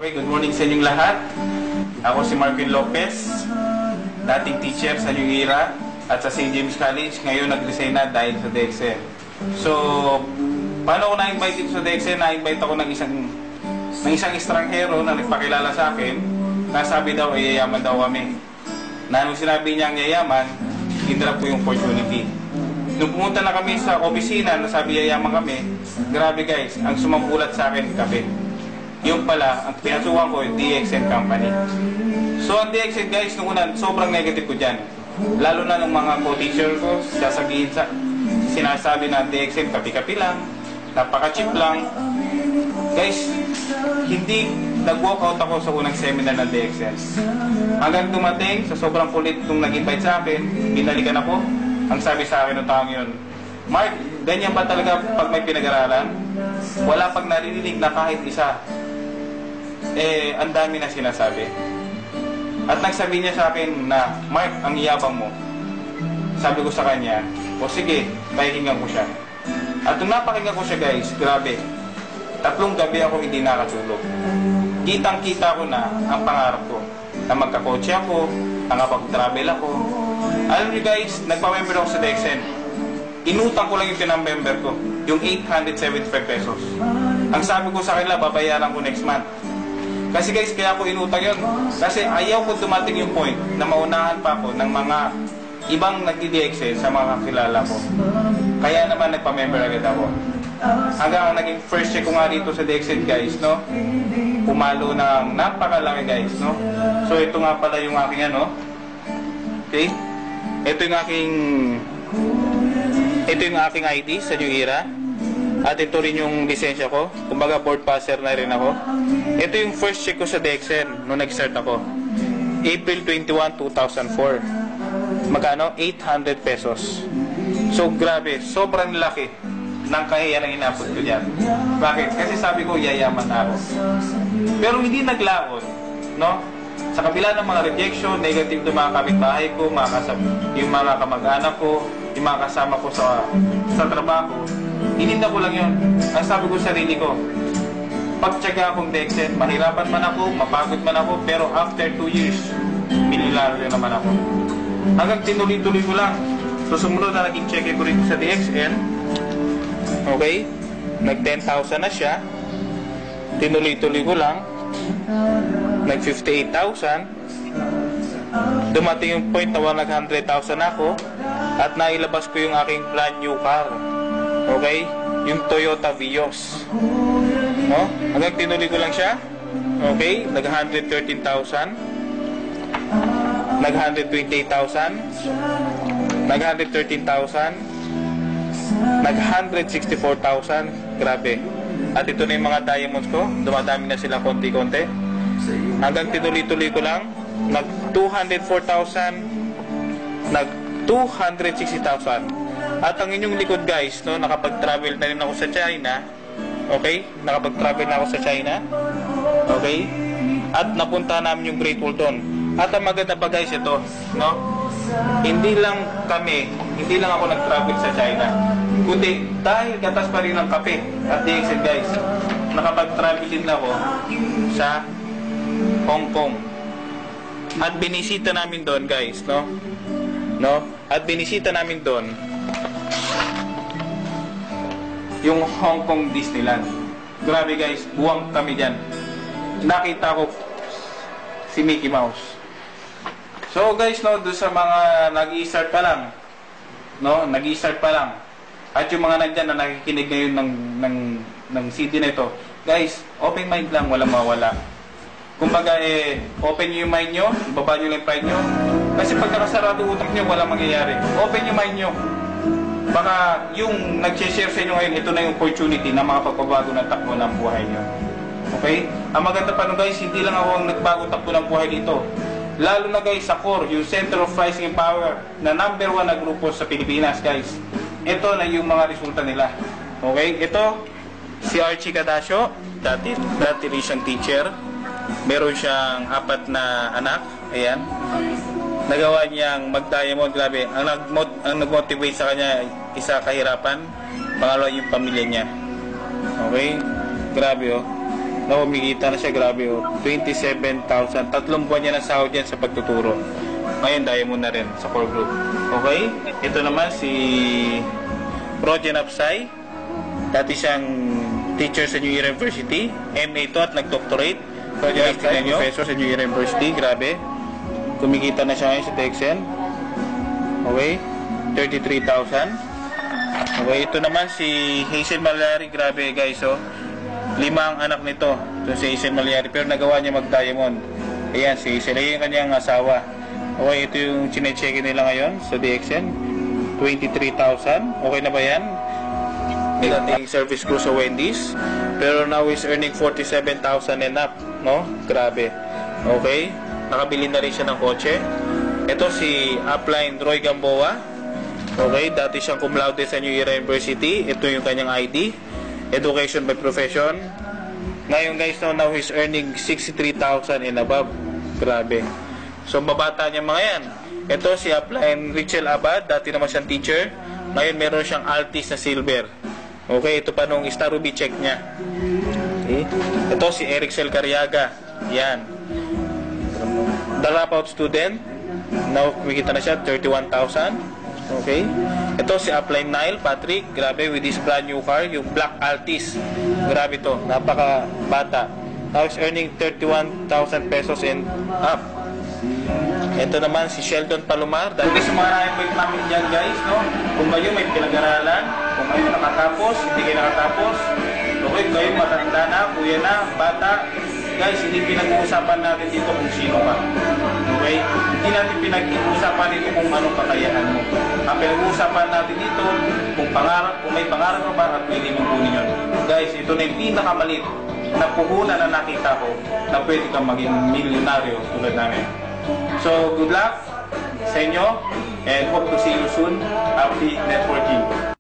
Okay, good morning sa inyong lahat. Ako si Marvin Lopez, dating teacher sa New Era at sa St. James College. Ngayon nag-resign na dahil sa DXN. So, paano ako na-invite dito sa DXN? Na-invite ako ng isang estranghero na nagpakilala sa akin na sabi daw ay yayaman daw kami. Na nung sinabi niya ang yayaman, hindrap ko yung opportunity. Nung pumunta na kami sa opisina na sabi yayaman kami, grabe guys, ang sumambulat sa akin kape. Yung pala, ang pinasukan ko yung DXN company. So ang DXN guys, nung una, sobrang negative ko dyan. Lalo na ng mga co-teacher ko, sinasabi na DXN kapi-kapi lang, napaka-cheap lang. Guys, hindi nag-walkout ako sa unang seminar ng DXN. Hanggang dumating, sa sobrang kulit nung nag-invite sa akin, binalikan ako. Ang sabi sa akin ng taong yun, Mark, ganyan ba talaga pag may pinag-aralan? Wala pag narinig na kahit isa. Ang dami na sinasabi. At nagsabi niya sa akin na, Mark, ang iyabang mo. Sabi ko sa kanya, o sige, pakinggan ko siya. At nung napakinggan ko siya guys, grabe, 3 gabi ako hindi nakatulog. Kitang-kita ko na ang pangarap ko, na magkakotse ako, na kapag-travel ako. Alam niyo guys, nagpa-member ako sa DXN. Inutang ko lang yung pinang-member ko, yung 875 pesos. Ang sabi ko sa kanila, babayaran ko next month. Kasi guys, kaya ako inutang yun. Kasi ayaw ko dumating yung point na maunahan pa ako ng mga ibang nag-DXN sa mga kakilala ko. Kaya naman nagpa-member agad ako. Hanggang naging first check ko nga dito sa DXN guys, no? Pumalo ng napakalaki guys, no? So ito nga pala yung aking ano. Okay? Ito yung aking ID sa New Era. At ito rin yung lisensya ko. Kumbaga board passer na rin ako. Ito yung first check ko sa DXN nung nag-start ako. April 21, 2004. Magkano? 800 pesos. So grabe, sobrang laki ng kahiyan ang inabot ko dyan. Bakit? Kasi sabi ko, yayaman na ako. Pero hindi naglaon, no? Sa kabila ng mga rejection, negative na mga kapitbahay ko, yung mga kamag-anak ko, yung mga kasama ko sa trabaho, ininda ko lang yun. Ang sabi ko sa sarili ko, pagtyaga akong DXN, mahirapan man ako, mapagod man ako, pero after 2 years, milyonaryo naman ako. Hanggang tinuloy-tuloy ko lang. So sumunod na naging check ko rin sa DXN. Okay? Nag 10,000 na siya. Tinuloy-tuloy ko lang. Nag 58,000. Dumating yung point na 100,000 ako. At nailabas ko yung aking brand new car. Okay? Yung Toyota Vios. No? Hanggang tinuloy ko lang siya. Okay? Nag 113,000. Nag 128,000. Nag 113,000. Nag 164,000. Grabe. At ito na yung mga diamonds ko. Dumadami na sila konti-konti. Hanggang tinuloy-tuloy ko lang. Nag 204,000. Nag 260,000. At ang inyong likod guys, no, nakapag-travel na rin ako sa China. Okay? Nakapag-travel na ako sa China. Okay? At napunta namin yung Great Wall doon. At ang maganda pa guys ito, no? Hindi lang ako nag-travel sa China. Kundi dahil gatas pa rin ng kape at DXN guys, nakapag-travel din ako sa Hong Kong. At binisita namin doon guys, no? At binisita namin doon yung Hong Kong Disneyland. Grabe guys, buwang kami dyan. Nakita ko si Mickey Mouse. So guys, no, doon sa mga nag-i-start pa lang, no, nag-i-start pa lang, at yung mga nandyan na nakikinig ngayon ng CD na ito, guys, open mind lang, walang mawala. Kumbaga, open nyo yung mind nyo, baba nyo lang yung pride nyo, kasi pag nakasarado utak nyo, walang mangyayari. Open yung mind nyo. Baka yung nag-share sa inyo ngayon, ito na yung opportunity na makapagpabago ng takbo ng buhay nyo. Okay? Ang maganda pa nung guys, hindi lang ako ang nagbago takbo ng buhay dito. Lalo na guys sa CORE, yung Center of Rising Power, na #1 na grupo sa Pilipinas guys. Ito na yung mga resulta nila. Okay? Ito, si Archie Cadasio, dati rin siyang teacher. Meron siyang 4 na anak. Ayan. Nagawa niyang mag-diamond. Grabe. Ang nag-motivate sa kanya, isa kahirapan, pangalawa yung pamilya niya. Okay? Grabe oh. No, kumikita na siya, grabe oh. 27,000. 3 buwan niya na sahod yan sa pagtuturo. Ngayon, diamond na rin sa core group. Okay? Ito naman si Projen Apsay. Dati siyang teacher sa New Era University. MA to at nag-doctorate. Projen Apsay, professor sa New Era University. Grabe. Kumikita na siya ngayon sa Texen. Okay? 33,000. Okay, ito naman si Hazel Malyari. Grabe guys, oh. 5 ang anak nito. Ito si Hazel Malyari. Pero nagawa niya mag-diamond. Ayan, si Hazel. Ayan yung kanyang asawa. Okay, ito yung chinecheck nila ngayon sa DXN. 23,000. Okay na ba yan? Dating service crew sa Wendy's. Pero now is earning 47,000 and up. No? Grabe. Okay. Nakabili na rin siya ng kotse. Ito si Upline Roy Gamboa. Okay, dati siyang cum laude sa New Era University. Ito yung kanyang ID. Education by profession. Ngayon guys, now he's earning 63,000 and above. Grabe. So, babata niya mga yan. Ito si Upline Richel Abad. Dati naman siyang teacher. Ngayon meron siyang Altis na silver. Okay, ito pa nung Star Ruby check niya. Okay. Ito si Eric Cel Cariaga. Yan. Dropout student. Now, kumikita na siya 31,000. Okay. Ito si Upline Nile Patrick. Grabe, with this brand new car, yung Black Altis. Grabe to, napaka bata. Now is earning 31,000 pesos and up. Ito naman si Sheldon Palomar. Dati sa mga naipit namin dyan guys, no? Kung kayo may pinag-aralan, kung kayo nakatapos, hindi kayo nakatapos, okay, kayo matanda na, kuya na, bata, guys, hindi pinag-uusapan natin dito kung sino ka. Okay? Hindi natin pinag-uusapan dito kung anong kakayahan mo. Ang pinag-uusapan natin dito, kung may pangarap ka ba at pwede mong kunin yun. Guys, ito na yung pinakamalit na puhunan na nakita ko na pwede kang maging milyonaryo tulad namin. So, good luck sa inyo and hope to see you soon. Happy networking.